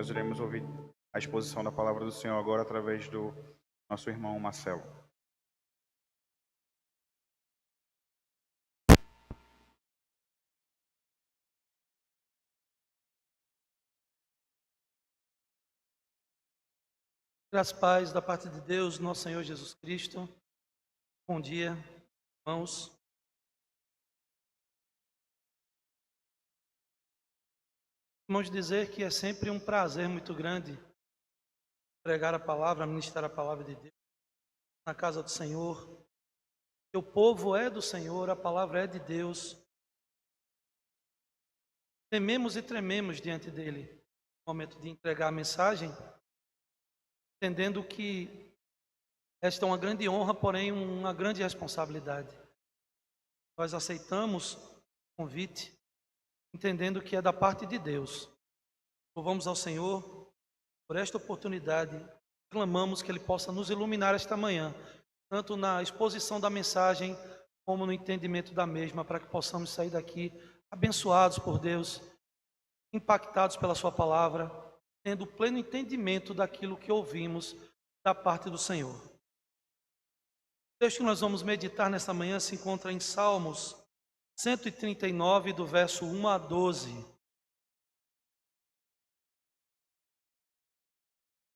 Nós iremos ouvir a exposição da palavra do Senhor agora através do nosso irmão Marcelo. Graças e paz da parte de Deus, nosso Senhor Jesus Cristo. Bom dia, irmãos. Vamos dizer que é sempre um prazer muito grande pregar a palavra, ministrar a palavra de Deus na casa do Senhor. Que o povo é do Senhor, a palavra é de Deus. Tememos e trememos diante dele no momento de entregar a mensagem, entendendo que esta é uma grande honra, porém uma grande responsabilidade. Nós aceitamos o convite, entendendo que é da parte de Deus. Louvamos ao Senhor por esta oportunidade. Clamamos que Ele possa nos iluminar esta manhã, tanto na exposição da mensagem, como no entendimento da mesma, para que possamos sair daqui abençoados por Deus, impactados pela Sua palavra, tendo pleno entendimento daquilo que ouvimos da parte do Senhor. O texto que nós vamos meditar nesta manhã se encontra em Salmos 139, do verso 1 a 12.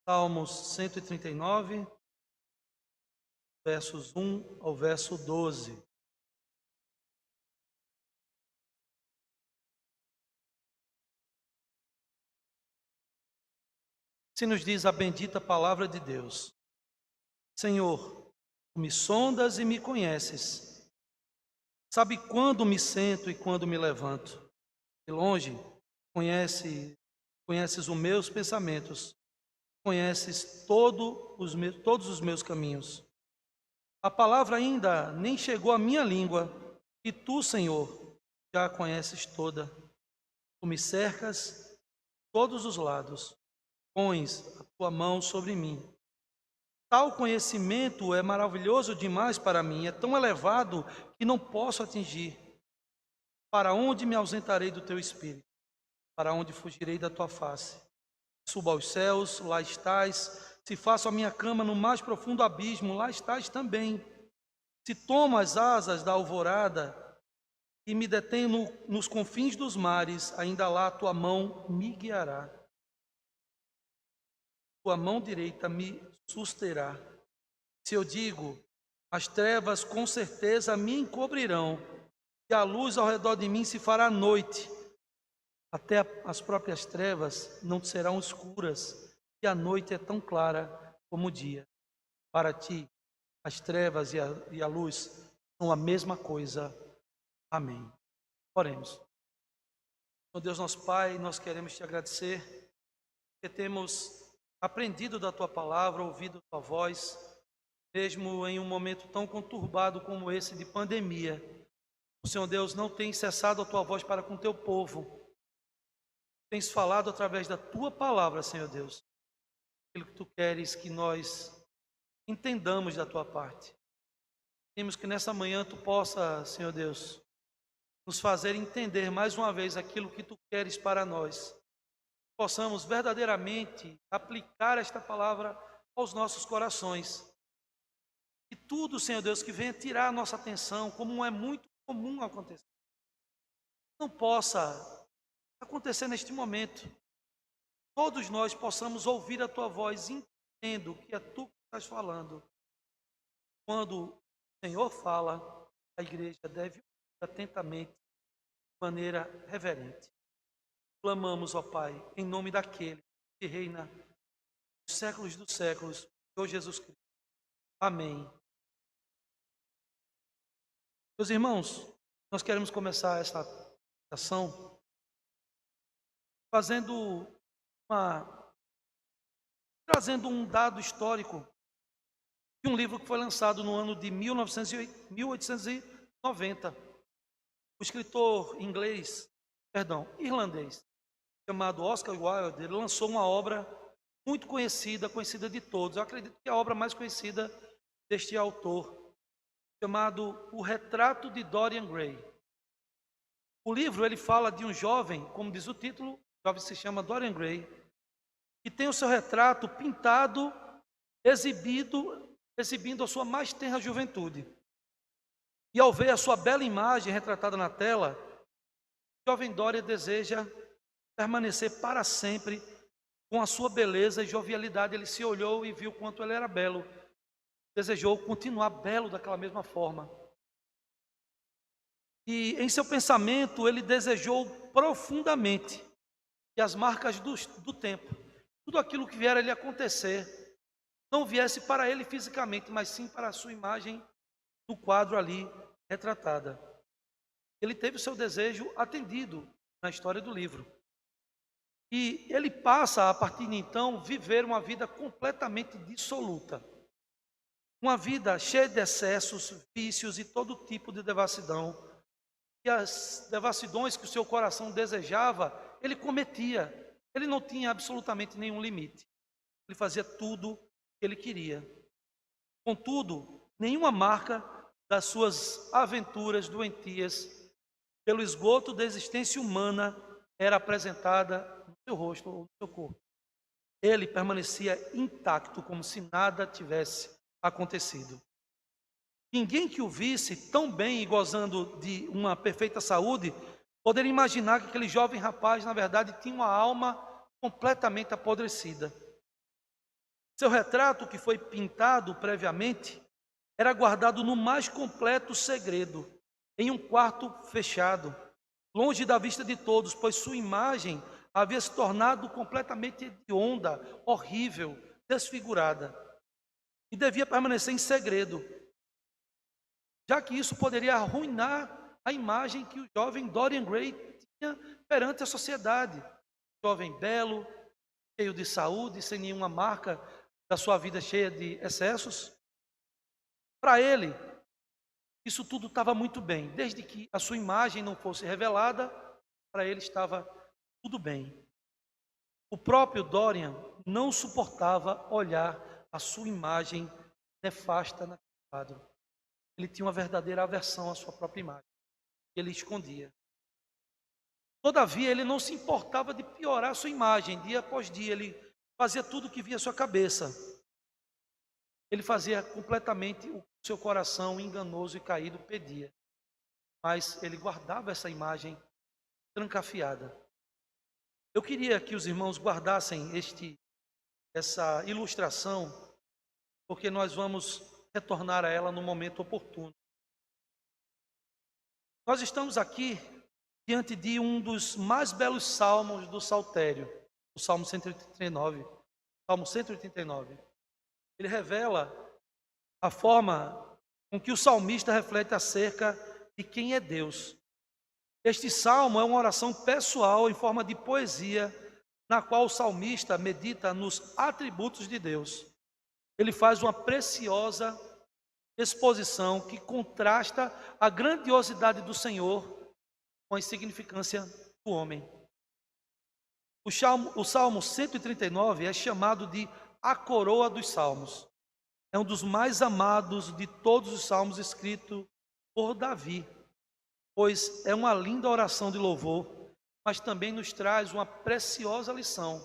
Salmos 139, versos 1 ao verso 12. Se nos diz a bendita palavra de Deus: Senhor, tu me sondas e me conheces. Sabe quando me sento e quando me levanto. De longe, conheces os meus pensamentos, conheces todos os meus caminhos. A palavra ainda nem chegou à minha língua, e tu, Senhor, já a conheces toda. Tu me cercas de todos os lados, pões a tua mão sobre mim. Tal conhecimento é maravilhoso demais para mim, é tão elevado que não posso atingir. Para onde me ausentarei do teu espírito? Para onde fugirei da tua face? Subo aos céus, lá estás. Se faço a minha cama no mais profundo abismo, lá estás também. Se tomo as asas da alvorada e me detenho nos confins dos mares, ainda lá a tua mão me guiará. Tua mão direita me susterá. Se eu digo, as trevas com certeza me encobrirão, e a luz ao redor de mim se fará noite. Até as próprias trevas não serão escuras, e a noite é tão clara como o dia. Para ti, as trevas e a luz são a mesma coisa. Amém. Oremos. Meu Deus, nosso Pai, nós queremos te agradecer, porque temos aprendido da tua palavra, ouvido tua voz, mesmo em um momento tão conturbado como esse de pandemia. O Senhor Deus não tem cessado a tua voz para com o teu povo. Tens falado através da tua palavra, Senhor Deus, aquilo que tu queres que nós entendamos da tua parte. Pedimos que nessa manhã tu possa, Senhor Deus, nos fazer entender mais uma vez aquilo que tu queres para nós. Possamos verdadeiramente aplicar esta palavra aos nossos corações. E tudo, Senhor Deus, que venha tirar a nossa atenção, como é muito comum acontecer, não possa acontecer neste momento. Todos nós possamos ouvir a tua voz, entendendo que é tu que estás falando. Quando o Senhor fala, a igreja deve ouvir atentamente, de maneira reverente. Clamamos, ó Pai, em nome daquele que reina os séculos dos séculos, Senhor Jesus Cristo. Amém. Meus irmãos, nós queremos começar esta ação trazendo um dado histórico de um livro que foi lançado no ano de 1890. O escritor irlandês, chamado Oscar Wilde, ele lançou uma obra muito conhecida de todos. Eu acredito que é a obra mais conhecida deste autor, chamado O Retrato de Dorian Gray. O livro ele fala de um jovem, como diz o título, o jovem se chama Dorian Gray, e tem o seu retrato pintado, exibindo a sua mais tenra juventude. E ao ver a sua bela imagem retratada na tela, o jovem Dorian deseja permanecer para sempre com a sua beleza e jovialidade. Ele se olhou e viu quanto ele era belo. Desejou continuar belo daquela mesma forma. E em seu pensamento ele desejou profundamente que as marcas do tempo, tudo aquilo que vier a lhe acontecer, não viesse para ele fisicamente, mas sim para a sua imagem no quadro ali retratada. Ele teve o seu desejo atendido na história do livro. E ele passa, a partir de então, viver uma vida completamente dissoluta. Uma vida cheia de excessos, vícios e todo tipo de devassidão. E as devassidões que o seu coração desejava, ele cometia. Ele não tinha absolutamente nenhum limite. Ele fazia tudo que ele queria. Contudo, nenhuma marca das suas aventuras doentias pelo esgoto da existência humana era apresentada no seu rosto ou no seu corpo. Ele permanecia intacto, como se nada tivesse acontecido. Ninguém que o visse tão bem e gozando de uma perfeita saúde poderia imaginar que aquele jovem rapaz, na verdade, tinha uma alma completamente apodrecida. Seu retrato, que foi pintado previamente, era guardado no mais completo segredo, em um quarto fechado, longe da vista de todos, pois sua imagem havia se tornado completamente hedionda, horrível, desfigurada, e devia permanecer em segredo, já que isso poderia arruinar a imagem que o jovem Dorian Gray tinha perante a sociedade. Jovem belo, cheio de saúde, sem nenhuma marca da sua vida cheia de excessos. Para ele, isso tudo estava muito bem, desde que a sua imagem não fosse revelada, para ele estava tudo bem. O próprio Dorian não suportava olhar a sua imagem nefasta naquele quadro. Ele tinha uma verdadeira aversão à sua própria imagem. Ele escondia. Todavia, ele não se importava de piorar a sua imagem, dia após dia. Ele fazia tudo o que via à sua cabeça. Ele fazia completamente o que seu coração enganoso e caído pedia. Mas ele guardava essa imagem trancafiada. Eu queria que os irmãos guardassem essa ilustração, porque nós vamos retornar a ela no momento oportuno. Nós estamos aqui diante de um dos mais belos salmos do Saltério, o Salmo 189. Salmo 189. Ele revela a forma com que o salmista reflete acerca de quem é Deus. Este salmo é uma oração pessoal em forma de poesia, na qual o salmista medita nos atributos de Deus. Ele faz uma preciosa exposição que contrasta a grandiosidade do Senhor com a insignificância do homem. O Salmo 139 é chamado de a coroa dos salmos. É um dos mais amados de todos os salmos escritos por Davi, pois é uma linda oração de louvor, mas também nos traz uma preciosa lição.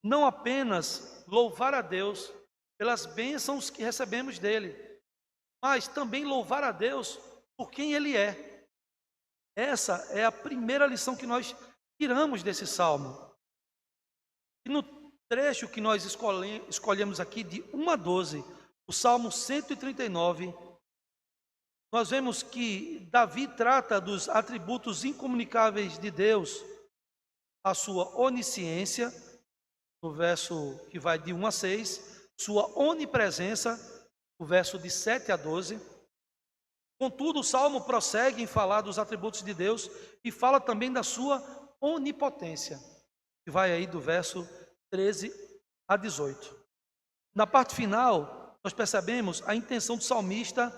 Não apenas louvar a Deus pelas bênçãos que recebemos dele, mas também louvar a Deus por quem ele é. Essa é a primeira lição que nós tiramos desse salmo. E no trecho que nós escolhemos aqui, de 1 a 12, o Salmo 139, nós vemos que Davi trata dos atributos incomunicáveis de Deus, a sua onisciência, no verso que vai de 1 a 6, sua onipresença, o verso de 7 a 12. Contudo, o Salmo prossegue em falar dos atributos de Deus e fala também da sua onipotência, que vai aí do verso 13 a 18. Na parte final, nós percebemos a intenção do salmista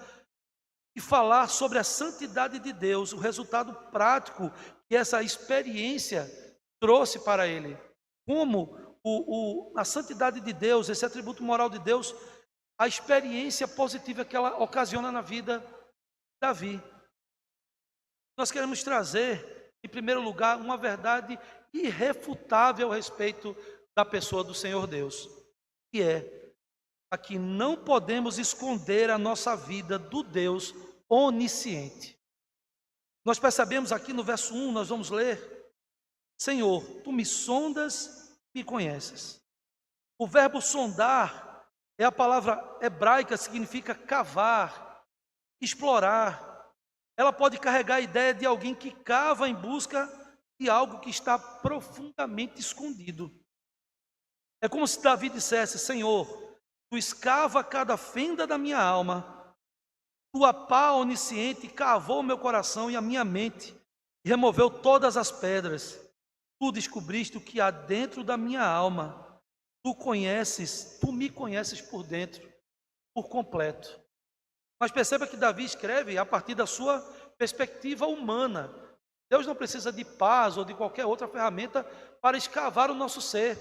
de falar sobre a santidade de Deus, o resultado prático que essa experiência trouxe para ele. Como a santidade de Deus, esse atributo moral de Deus, a experiência positiva que ela ocasiona na vida de Davi. Nós queremos trazer, em primeiro lugar, uma verdade irrefutável a respeito da pessoa do Senhor Deus, que é a que não podemos esconder a nossa vida do Deus onisciente. Nós percebemos aqui no verso 1, nós vamos ler: Senhor, tu me sondas e me conheces. O verbo sondar é a palavra hebraica, significa cavar, explorar. Ela pode carregar a ideia de alguém que cava em busca de algo que está profundamente escondido. É como se Davi dissesse: Senhor, tu escava cada fenda da minha alma, tua pá onisciente cavou meu coração e a minha mente, e removeu todas as pedras. Tu descobriste o que há dentro da minha alma. Tu me conheces por dentro, por completo. Mas perceba que Davi escreve a partir da sua perspectiva humana. Deus não precisa de paz ou de qualquer outra ferramenta para escavar o nosso ser.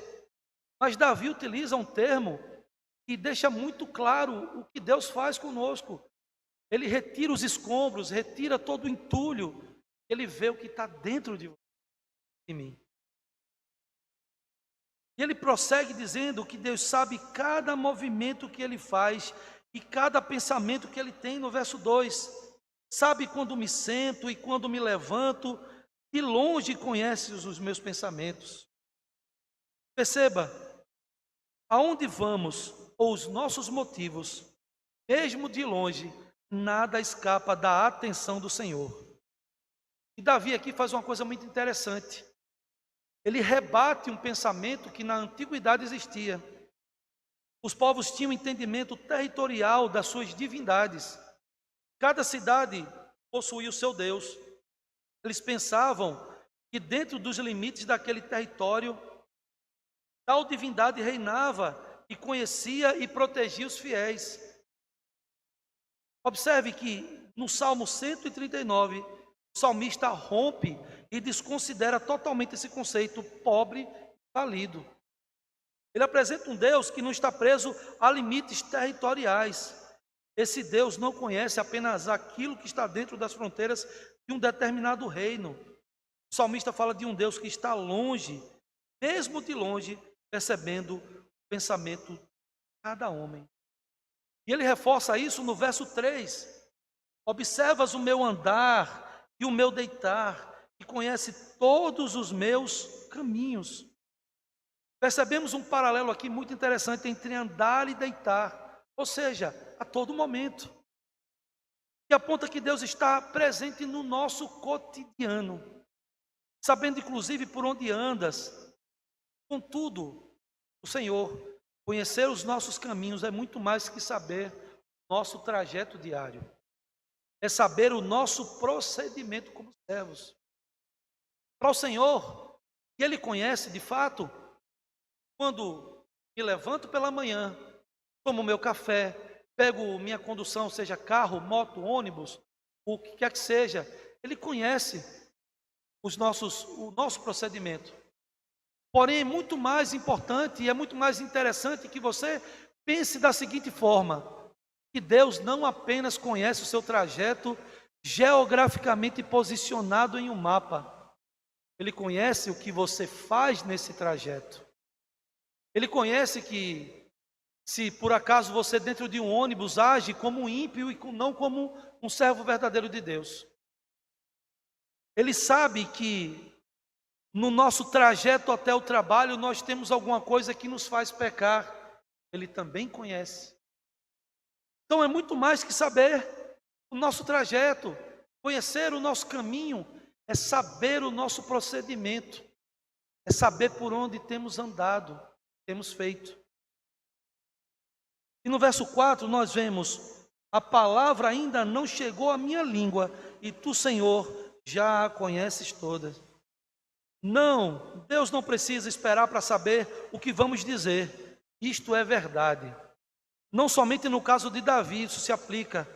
Mas Davi utiliza um termo que deixa muito claro o que Deus faz conosco. Ele retira os escombros, retira todo o entulho. Ele vê o que está dentro de mim. E ele prossegue dizendo que Deus sabe cada movimento que ele faz e cada pensamento que ele tem. No verso 2, sabe quando me sento e quando me levanto, de longe conhece os meus pensamentos. Perceba, aonde vamos ou os nossos motivos, mesmo de longe, nada escapa da atenção do Senhor. E Davi aqui faz uma coisa muito interessante. Ele rebate um pensamento que na antiguidade existia. Os povos tinham entendimento territorial das suas divindades. Cada cidade possuía o seu Deus. Eles pensavam que dentro dos limites daquele território, tal divindade reinava e conhecia e protegia os fiéis. Observe que no Salmo 139, o salmista rompe e desconsidera totalmente esse conceito pobre e falido. Ele apresenta um Deus que não está preso a limites territoriais. Esse Deus não conhece apenas aquilo que está dentro das fronteiras de um determinado reino. O salmista fala de um Deus que está longe, mesmo de longe, percebendo o pensamento de cada homem. E ele reforça isso no verso 3. Observas o meu andar e o meu deitar, e conhece todos os meus caminhos. Percebemos um paralelo aqui muito interessante entre andar e deitar, ou seja, a todo momento. E aponta que Deus está presente no nosso cotidiano, sabendo inclusive por onde andas. Contudo, o Senhor, conhecer os nossos caminhos é muito mais que saber nosso trajeto diário. É saber o nosso procedimento como servos. Para o Senhor, que Ele conhece de fato, quando me levanto pela manhã, tomo meu café, pego minha condução, seja carro, moto, ônibus, o que quer que seja, Ele conhece o nosso procedimento. Porém, é muito mais importante e é muito mais interessante que você pense da seguinte forma: que Deus não apenas conhece o seu trajeto geograficamente posicionado em um mapa, Ele conhece o que você faz nesse trajeto. Ele conhece que, se por acaso você dentro de um ônibus age como um ímpio e não como um servo verdadeiro de Deus. Ele sabe que no nosso trajeto até o trabalho nós temos alguma coisa que nos faz pecar. Ele também conhece. Então é muito mais que saber o nosso trajeto, conhecer o nosso caminho, é saber o nosso procedimento, é saber por onde temos andado, temos feito. E no verso 4 nós vemos: a palavra ainda não chegou à minha língua, e tu, Senhor, já a conheces toda. Não, Deus não precisa esperar para saber o que vamos dizer. Isto é verdade. Não somente no caso de Davi isso se aplica,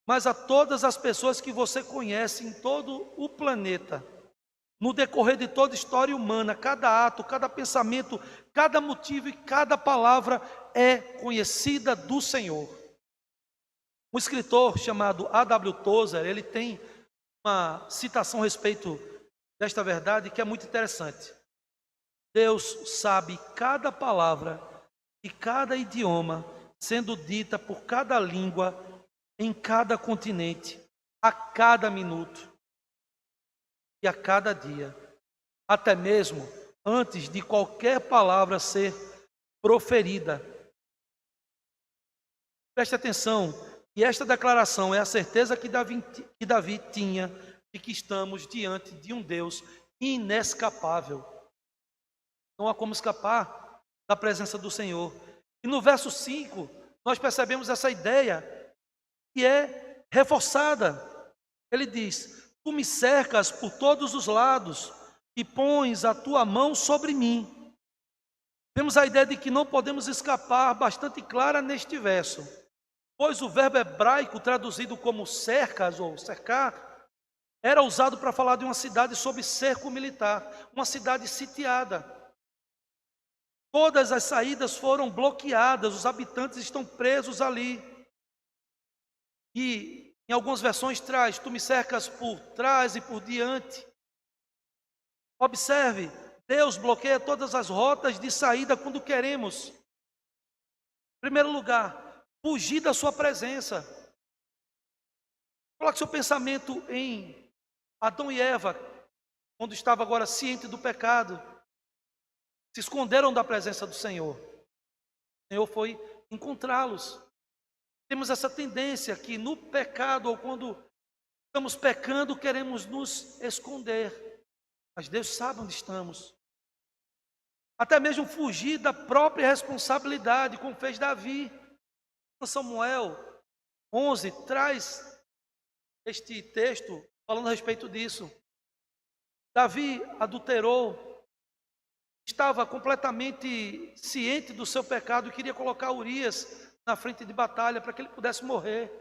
mas a todas as pessoas que você conhece em todo o planeta. No decorrer de toda a história humana, cada ato, cada pensamento, cada motivo e cada palavra é conhecida do Senhor. Um escritor chamado A.W. Tozer, ele tem uma citação a respeito desta verdade que é muito interessante. Deus sabe cada palavra e cada idioma sendo dita por cada língua em cada continente, a cada minuto e a cada dia, até mesmo antes de qualquer palavra ser proferida. Preste atenção, e esta declaração é a certeza que Davi tinha de que estamos diante de um Deus inescapável. Não há como escapar da presença do Senhor. E no verso 5, nós percebemos essa ideia que é reforçada. Ele diz: tu me cercas por todos os lados e pões a tua mão sobre mim. Temos a ideia de que não podemos escapar bastante clara neste verso, pois o verbo hebraico traduzido como cercas ou cercar era usado para falar de uma cidade sob cerco militar, uma cidade sitiada. Todas as saídas foram bloqueadas, os habitantes estão presos ali. E em algumas versões traz: tu me cercas por trás e por diante. Observe, Deus bloqueia todas as rotas de saída quando queremos. Em primeiro lugar, fugir da sua presença. Coloque seu pensamento em Adão e Eva, quando estava agora ciente do pecado, se esconderam da presença do Senhor. O Senhor foi encontrá-los. Temos essa tendência que no pecado, ou quando estamos pecando, queremos nos esconder. Mas Deus sabe onde estamos. Até mesmo fugir da própria responsabilidade, como fez Davi. Samuel 11 traz este texto falando a respeito disso. Davi adulterou, estava completamente ciente do seu pecado e queria colocar Urias na frente de batalha para que ele pudesse morrer,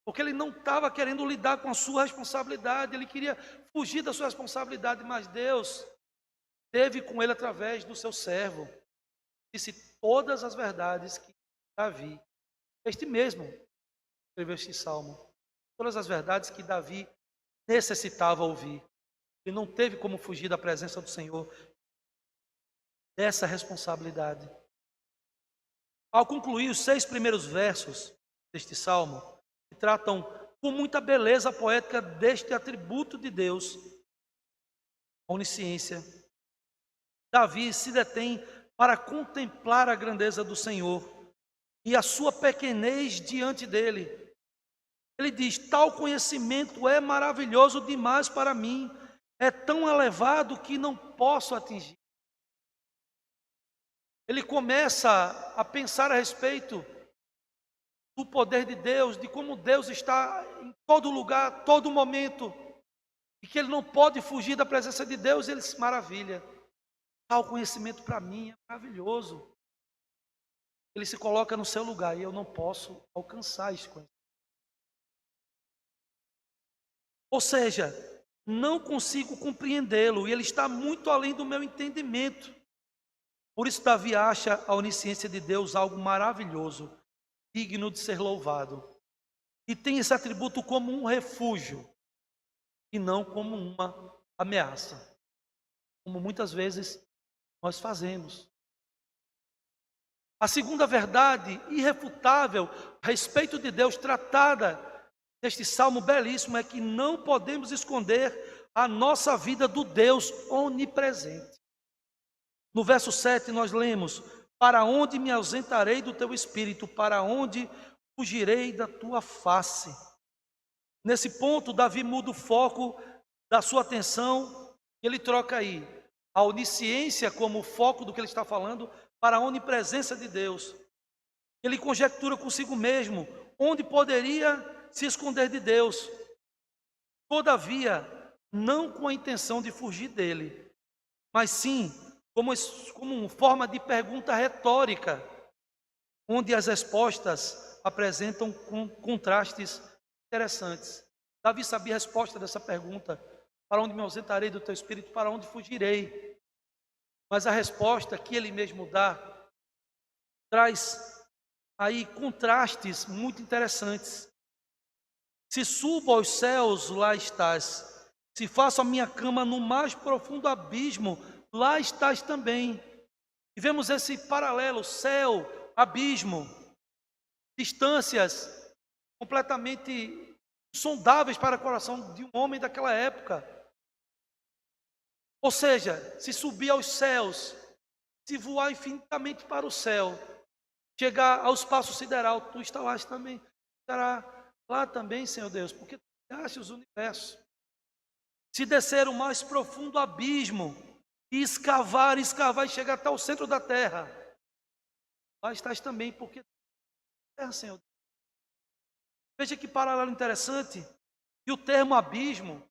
porque ele não estava querendo lidar com a sua responsabilidade, ele queria fugir da sua responsabilidade, mas Deus teve com ele através do seu servo, disse todas as verdades que Davi, este mesmo, escreveu este salmo, todas as verdades que Davi necessitava ouvir. Ele não teve como fugir da presença do Senhor, dessa responsabilidade. Ao concluir os 6 primeiros versos deste salmo, que tratam com muita beleza poética deste atributo de Deus, a onisciência, Davi se detém para contemplar a grandeza do Senhor e a sua pequenez diante dele. Ele diz: tal conhecimento é maravilhoso demais para mim, é tão elevado que não posso atingir. Ele começa a pensar a respeito do poder de Deus, de como Deus está em todo lugar, todo momento, e que ele não pode fugir da presença de Deus. Ele se maravilha. Tal conhecimento para mim é maravilhoso. Ele se coloca no seu lugar e eu não posso alcançar esse conhecimento. Ou seja, não consigo compreendê-lo e ele está muito além do meu entendimento. Por isso Davi acha a onisciência de Deus algo maravilhoso, digno de ser louvado. E tem esse atributo como um refúgio e não como uma ameaça, como muitas vezes nós fazemos. A segunda verdade irrefutável a respeito de Deus tratada neste salmo belíssimo é que não podemos esconder a nossa vida do Deus onipresente. No verso 7 nós lemos: para onde me ausentarei do teu espírito, para onde fugirei da tua face? Nesse ponto, Davi muda o foco da sua atenção, ele troca aí a onisciência como foco do que ele está falando para a onipresença de Deus. Ele conjectura consigo mesmo onde poderia se esconder de Deus. Todavia, não com a intenção de fugir dele, mas sim como uma forma de pergunta retórica, onde as respostas apresentam contrastes interessantes. Davi sabia a resposta dessa pergunta: para onde me ausentarei do teu espírito, para onde fugirei? Mas a resposta que ele mesmo dá traz aí contrastes muito interessantes. Se subo aos céus, lá estás. Se faço a minha cama no mais profundo abismo, lá estás também. E vemos esse paralelo, céu, abismo, distâncias completamente insondáveis para o coração de um homem daquela época. Ou seja, se subir aos céus, se voar infinitamente para o céu, chegar ao espaço sideral, tu estarás também, estará lá também, Senhor Deus, porque tu criaste os universos. Se descer o mais profundo abismo, e escavar e chegar até o centro da terra, lá estás também, porque terra, Senhor. Veja que paralelo interessante. E o termo abismo,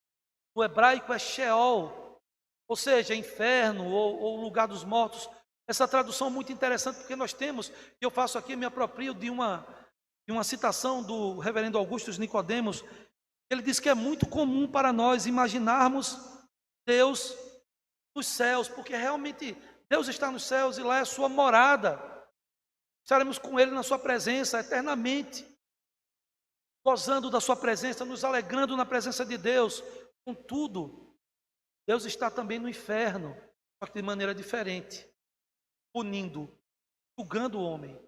no hebraico é Sheol, ou seja, inferno ou lugar dos mortos. Essa tradução é muito interessante porque nós temos, e eu faço aqui, me aproprio de uma citação do reverendo Augusto Nicodemos. Ele diz que é muito comum para nós imaginarmos Deus nos céus, porque realmente Deus está nos céus e lá é a sua morada. Estaremos com Ele na sua presença eternamente, gozando da sua presença, nos alegrando na presença de Deus. Contudo, Deus está também no inferno, só que de maneira diferente, punindo, julgando o homem.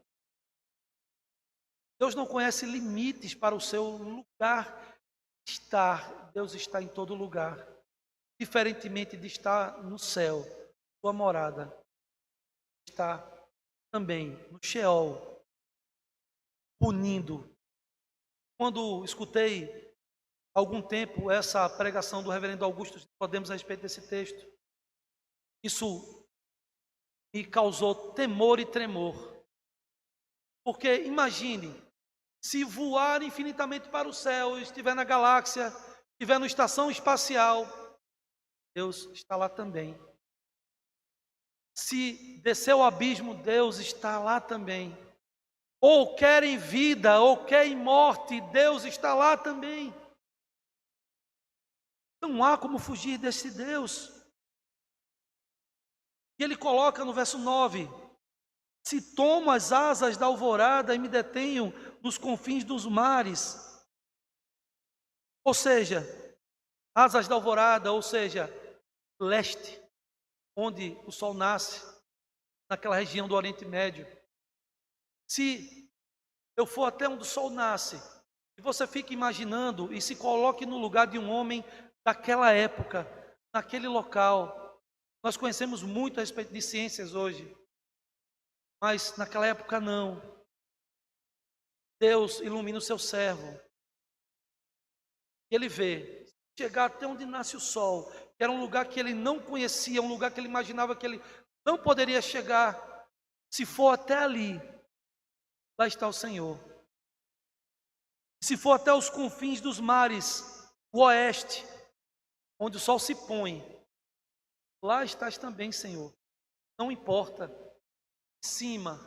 Deus não conhece limites para o seu lugar de estar. Deus está em todo lugar, diferentemente de estar no céu, sua morada está também no Sheol, punindo. Quando escutei há algum tempo essa pregação do reverendo Augusto Nicodemos a respeito desse texto, isso me causou temor e tremor. Porque imagine, se voar infinitamente para o céu, estiver na galáxia, estiver na estação espacial, Deus está lá também. Se descer ao abismo, Deus está lá também. Ou quer em vida, ou quer em morte, Deus está lá também. Não há como fugir desse Deus. E ele coloca no verso 9: se tomo as asas da alvorada e me detenho nos confins dos mares. Ou seja, asas da alvorada, ou seja, leste, onde o sol nasce, naquela região do Oriente Médio. Se eu for até onde o sol nasce, e você fica imaginando e se coloque no lugar de um homem daquela época, naquele local. Nós conhecemos muito a respeito de ciências hoje, mas naquela época não. Deus ilumina o seu servo. E ele vê, chegar até onde nasce o sol, que era um lugar que ele não conhecia, um lugar que ele imaginava que ele não poderia chegar. Se for até ali, lá está o Senhor. Se for até os confins dos mares, o oeste, onde o sol se põe, lá estás também, Senhor. Não importa, em cima,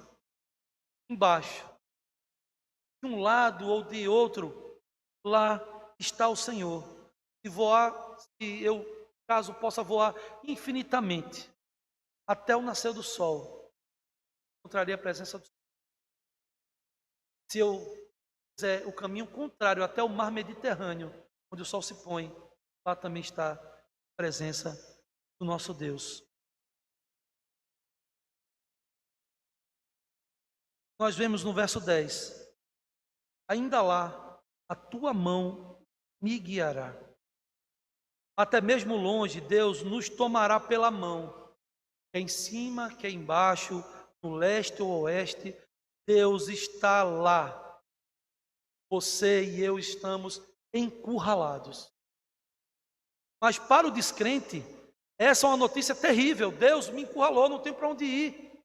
embaixo, de um lado ou de outro, lá está o Senhor. Se voar, se eu, caso possa voar infinitamente, até o nascer do sol, encontraria a presença do Senhor. Se eu fizer o caminho contrário até o mar Mediterrâneo, onde o sol se põe, lá também está a presença do nosso Deus. Nós vemos no verso 10: ainda lá a tua mão me guiará. Até mesmo longe Deus nos tomará pela mão, quer em cima, quer embaixo, no leste ou oeste, Deus está lá. Você e eu estamos encurralados. Mas para o descrente, essa é uma notícia terrível. Deus me encurralou, não tenho para onde ir.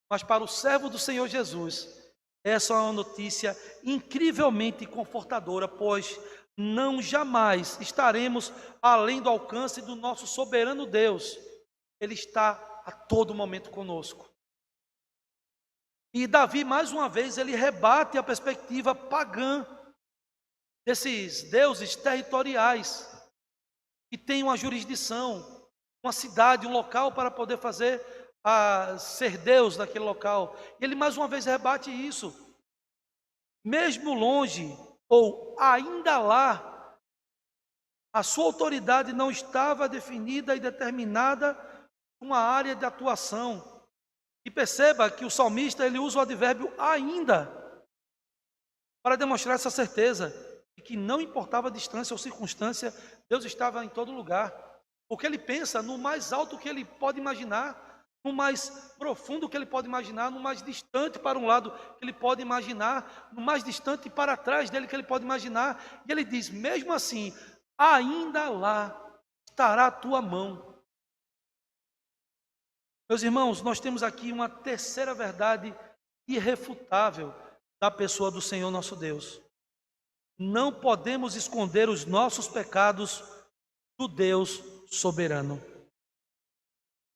Mas para o servo do Senhor Jesus, essa é uma notícia incrivelmente confortadora, pois não jamais estaremos além do alcance do nosso soberano Deus. Ele está a todo momento conosco. E Davi, mais uma vez, ele rebate a perspectiva pagã desses deuses territoriais, que têm uma jurisdição, uma cidade, um local para poder fazer ser Deus naquele local. E ele mais uma vez rebate isso. Mesmo longe, ou ainda lá, a sua autoridade não estava definida e determinada uma área de atuação. E perceba que o salmista ele usa o advérbio ainda para demonstrar essa certeza de que não importava a distância ou circunstância, Deus estava em todo lugar. Porque ele pensa no mais alto que ele pode imaginar, no mais profundo que ele pode imaginar, no mais distante para um lado que ele pode imaginar, no mais distante para trás dele que ele pode imaginar. E ele diz, mesmo assim, ainda lá estará a tua mão. Meus irmãos, nós temos aqui uma terceira verdade irrefutável da pessoa do Senhor nosso Deus. Não podemos esconder os nossos pecados do Deus soberano.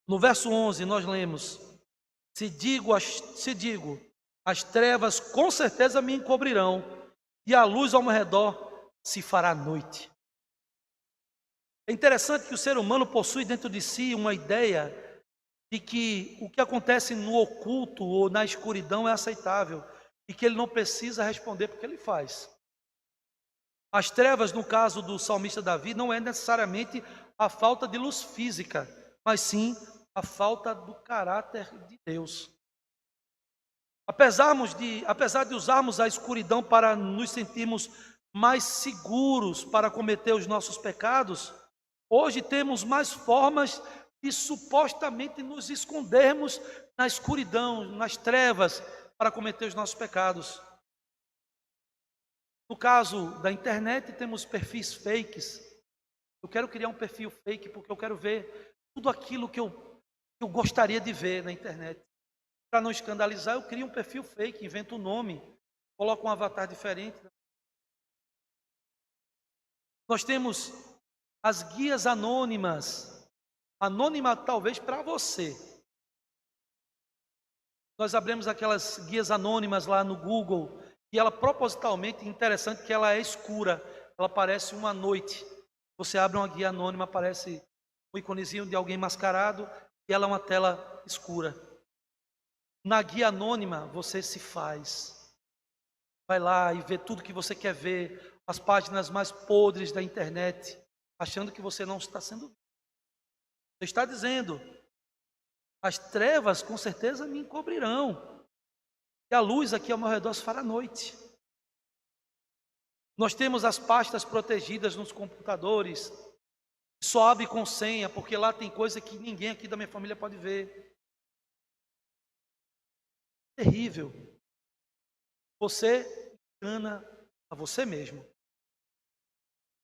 No verso 11 nós lemos, se digo, as trevas com certeza me encobrirão, e a luz ao meu redor se fará noite. É interessante que o ser humano possui dentro de si uma ideia de que o que acontece no oculto ou na escuridão é aceitável, e que ele não precisa responder porque ele faz. As trevas, no caso do salmista Davi, não é necessariamente a falta de luz física, mas sim a falta do caráter de Deus. Apesar de usarmos a escuridão para nos sentirmos mais seguros para cometer os nossos pecados, hoje temos mais formas de supostamente nos escondermos na escuridão, nas trevas, para cometer os nossos pecados. No caso da internet, temos perfis fakes. Eu quero criar um perfil fake porque eu quero ver tudo aquilo que eu gostaria de ver na internet. Para não escandalizar, eu crio um perfil fake, invento um nome, coloco um avatar diferente. Nós temos as guias anônimas, anônima talvez para você. Nós abrimos aquelas guias anônimas lá no Google, e ela propositalmente, interessante que ela é escura, ela parece uma noite. Você abre uma guia anônima, aparece um iconezinho de alguém mascarado, e ela é uma tela escura. Na guia anônima, você se faz. Vai lá e vê tudo que você quer ver, as páginas mais podres da internet, achando que você não está sendo visto. Você está dizendo, as trevas com certeza me encobrirão, e a luz aqui ao meu redor se fará noite. Nós temos as pastas protegidas nos computadores, só abre com senha, porque lá tem coisa que ninguém aqui da minha família pode ver. Terrível. Você engana a você mesmo.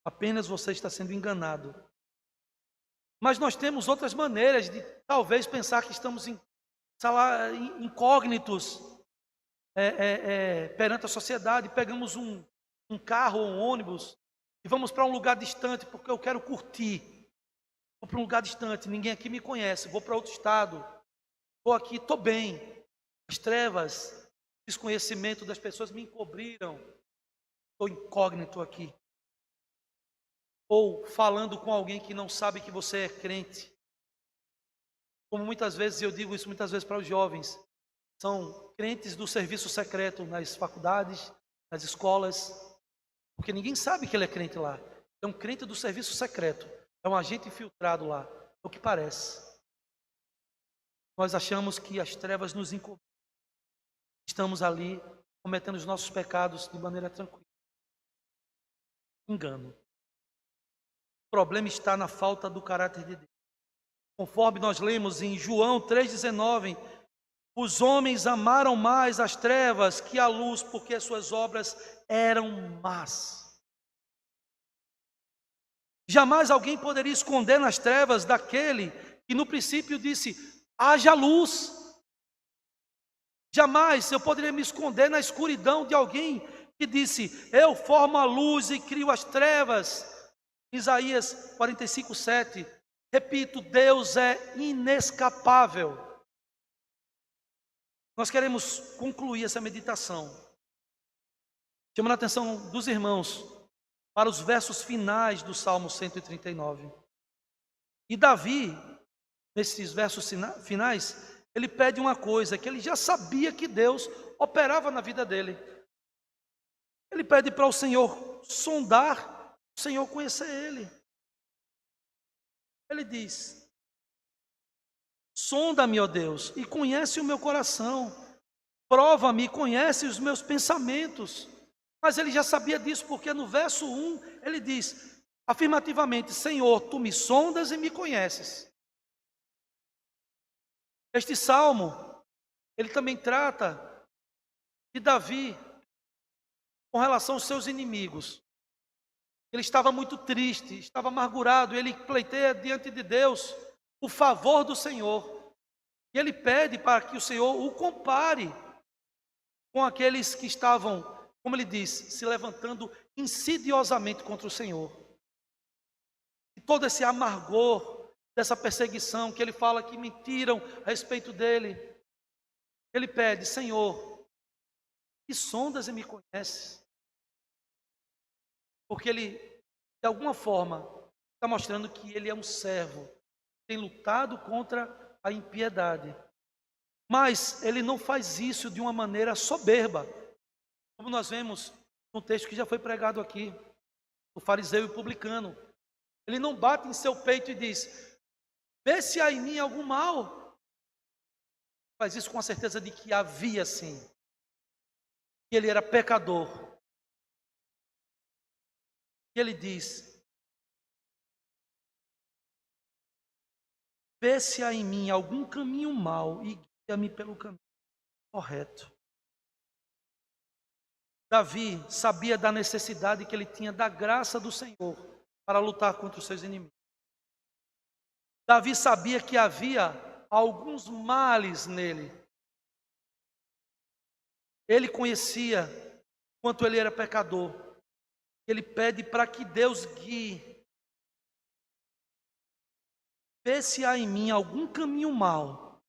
Apenas você está sendo enganado. Mas nós temos outras maneiras de talvez pensar que estamos incógnitos perante a sociedade. Pegamos um carro ou um ônibus e vamos para um lugar distante porque eu quero curtir. Vou para um lugar distante, ninguém aqui me conhece, vou para outro estado, estou aqui, estou bem. As trevas, desconhecimento das pessoas me encobriram, estou incógnito aqui. Ou falando com alguém que não sabe que você é crente. Como muitas vezes, eu digo isso muitas vezes para os jovens, são crentes do serviço secreto nas faculdades, nas escolas, porque ninguém sabe que ele é crente lá. É um crente do serviço secreto, é um agente infiltrado lá, é o que parece. Nós achamos que as trevas nos encobrem. Estamos ali cometendo os nossos pecados de maneira tranquila. Engano. O problema está na falta do caráter de Deus. Conforme nós lemos em João 3,19, os homens amaram mais as trevas que a luz, porque as suas obras eram más. Jamais alguém poderia esconder nas trevas daquele que no princípio disse, haja luz. Jamais eu poderia me esconder na escuridão de alguém que disse, eu formo a luz e crio as trevas. Isaías 45:7, repito, Deus é inescapável. Nós queremos concluir essa meditação, chamando a atenção dos irmãos para os versos finais do Salmo 139. E Davi, nesses versos finais, ele pede uma coisa, que ele já sabia que Deus operava na vida dele. Ele pede para o Senhor sondar, o Senhor conhecer ele. Ele diz, Sonda-me, ó Deus, e conhece o meu coração. Prova-me e conhece os meus pensamentos. Mas ele já sabia disso, porque no verso 1 ele diz afirmativamente: Senhor, tu me sondas e me conheces. Este salmo, ele também trata de Davi com relação aos seus inimigos. Ele estava muito triste, estava amargurado, ele pleiteia diante de Deus o favor do Senhor. E ele pede para que o Senhor o compare com aqueles que estavam, como ele diz, se levantando insidiosamente contra o Senhor. E todo esse amargor dessa perseguição que ele fala que mentiram a respeito dele, ele pede: Senhor, que sondas e me conheces? Porque ele, de alguma forma, está mostrando que ele é um servo, tem lutado contra a impiedade. Mas ele não faz isso de uma maneira soberba, como nós vemos no texto que já foi pregado aqui, o fariseu e o publicano. Ele não bate em seu peito e diz: vê se há em mim algum mal. Faz isso com a certeza de que havia sim, que ele era pecador. E ele diz: vê se há em mim algum caminho mau e guia-me pelo caminho correto. Davi sabia da necessidade que ele tinha da graça do Senhor para lutar contra os seus inimigos. Davi sabia que havia alguns males nele. Ele conhecia quanto ele era pecador. Ele pede para que Deus guie. Vê se há em mim algum caminho mau.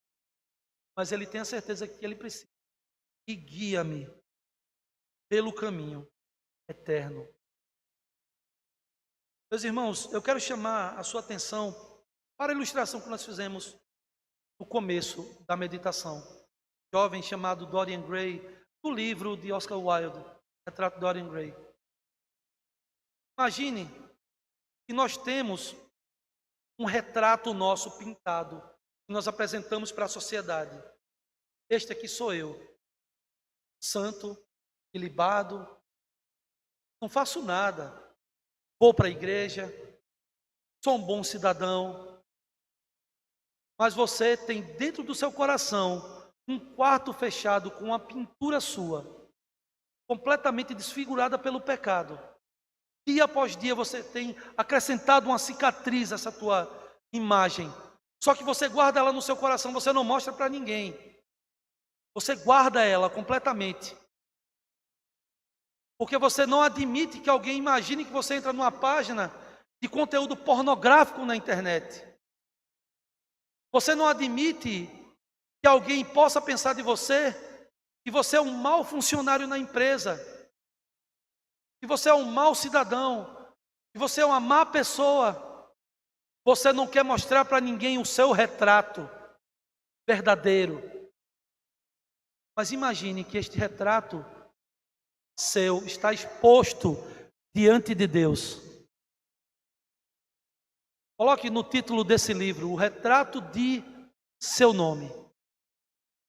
Mas ele tem a certeza que ele precisa. E guia-me pelo caminho eterno. Meus irmãos, eu quero chamar a sua atenção para a ilustração que nós fizemos no começo da meditação. Um jovem chamado Dorian Gray, do livro de Oscar Wilde, Retrato de Dorian Gray. Imagine que nós temos um retrato nosso pintado, que nós apresentamos para a sociedade. Este aqui sou eu, santo, ilibado, não faço nada, vou para a igreja, sou um bom cidadão, mas você tem dentro do seu coração um quarto fechado com uma pintura sua, completamente desfigurada pelo pecado. Dia após dia você tem acrescentado uma cicatriz a essa tua imagem, só que você guarda ela no seu coração, você não mostra para ninguém, você guarda ela completamente. Porque você não admite que alguém imagine que você entra numa página de conteúdo pornográfico na internet. Você não admite que alguém possa pensar de você que você é um mau funcionário na empresa, que você é um mau cidadão, que você é uma má pessoa. Você não quer mostrar para ninguém o seu retrato verdadeiro. Mas imagine que este retrato seu está exposto diante de Deus. Coloque no título desse livro: o retrato de seu nome.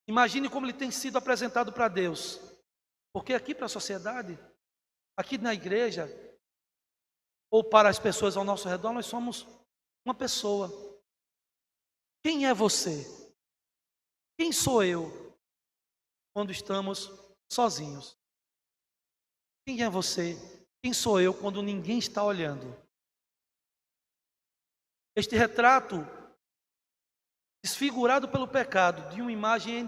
Imagine como ele tem sido apresentado para Deus, porque aqui para a sociedade, aqui na igreja, ou para as pessoas ao nosso redor, nós somos uma pessoa. Quem é você? Quem sou eu quando estamos sozinhos? Quem é você? Quem sou eu quando ninguém está olhando? Este retrato, desfigurado pelo pecado, de uma imagem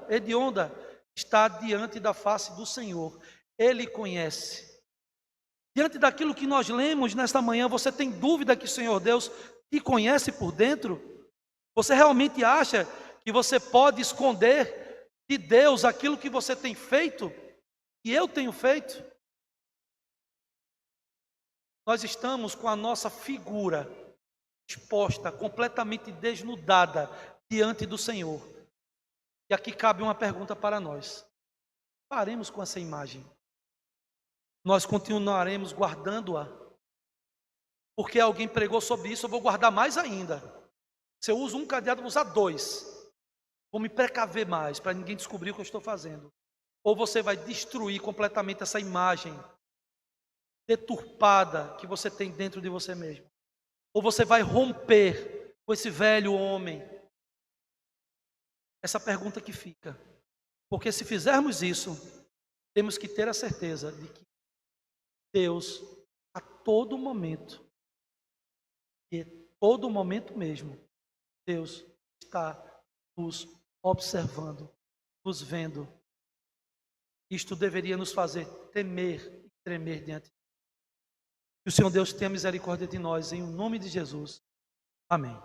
hedionda, está diante da face do Senhor. Ele conhece. Diante daquilo que nós lemos nesta manhã, você tem dúvida que o Senhor Deus te conhece por dentro? Você realmente acha que você pode esconder de Deus aquilo que você tem feito? E eu tenho feito? Nós estamos com a nossa figura exposta, completamente desnudada diante do Senhor. E aqui cabe uma pergunta para nós: faremos com essa imagem? Nós continuaremos guardando-a? Porque alguém pregou sobre isso, eu vou guardar mais ainda. Se eu uso um cadeado, vou usar 2. Vou me precaver mais, para ninguém descobrir o que eu estou fazendo. Ou você vai destruir completamente essa imagem deturpada que você tem dentro de você mesmo. Ou você vai romper com esse velho homem. Essa pergunta que fica. Porque se fizermos isso, temos que ter a certeza de que Deus, a todo momento, e todo momento mesmo, Deus está nos observando, nos vendo. Isto deveria nos fazer temer e tremer diante de Deus. Que o Senhor Deus tenha misericórdia de nós, em nome de Jesus. Amém.